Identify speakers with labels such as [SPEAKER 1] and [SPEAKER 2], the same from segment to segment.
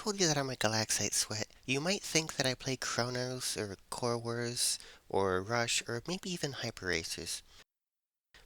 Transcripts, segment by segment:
[SPEAKER 1] told you that I'm a Galaxite sweat, you might think that I play Chronos or Core Wars or Rush or maybe even Hyper Racers.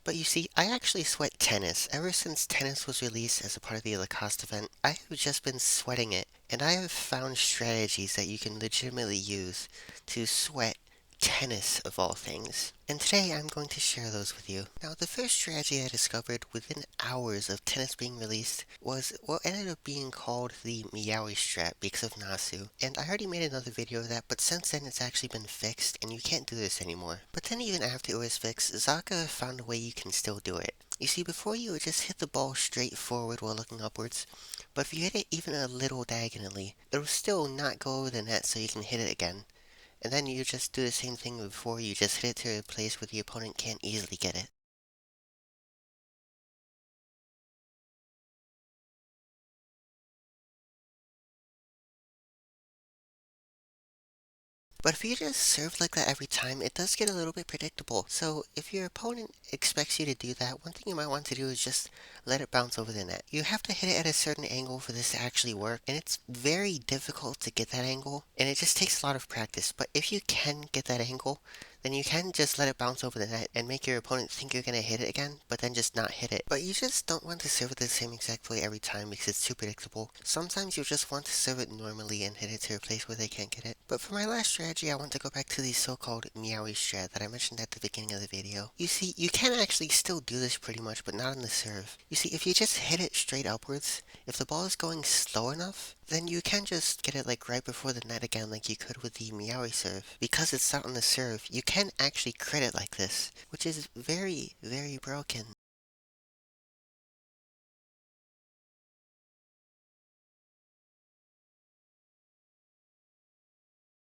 [SPEAKER 1] But you see, I actually sweat tennis. Ever since tennis was released as a part of the Lacoste event, I have just been sweating it, and I have found strategies that you can legitimately use to sweat tennis of all things. And today I'm going to share those with you. Now, the first strategy I discovered within hours of tennis being released was what ended up being called the Meowie strat because of Nasu. And I already made another video of that, but since then it's actually been fixed and you can't do this anymore. But then even after it was fixed, Zaka found a way you can still do it. You see, before you would just hit the ball straight forward while looking upwards, but if you hit it even a little diagonally, it'll still not go over the net so you can hit it again. And then you just do the same thing before, you just hit it to a place where the opponent can't easily get it. But if you just serve like that every time, it does get a little bit predictable. So if your opponent expects you to do that, one thing you might want to do is just let it bounce over the net. You have to hit it at a certain angle for this to actually work, and it's very difficult to get that angle, and it just takes a lot of practice. But if you can get that angle, then you can just let it bounce over the net and make your opponent think you're going to hit it again, but then just not hit it. But you just don't want to serve it the same exact way every time because it's too predictable. Sometimes you just want to serve it normally and hit it to a place where they can't get it. But for my last strategy, I want to go back to the so-called Meowie strat that I mentioned at the beginning of the video. You see, you can actually still do this pretty much, but not on the serve. You see, if you just hit it straight upwards, if the ball is going slow enough, then you can just get it like right before the net again like you could with the Meowie serve. Because it's not on the serve, you can actually crit it like this, which is very, very broken.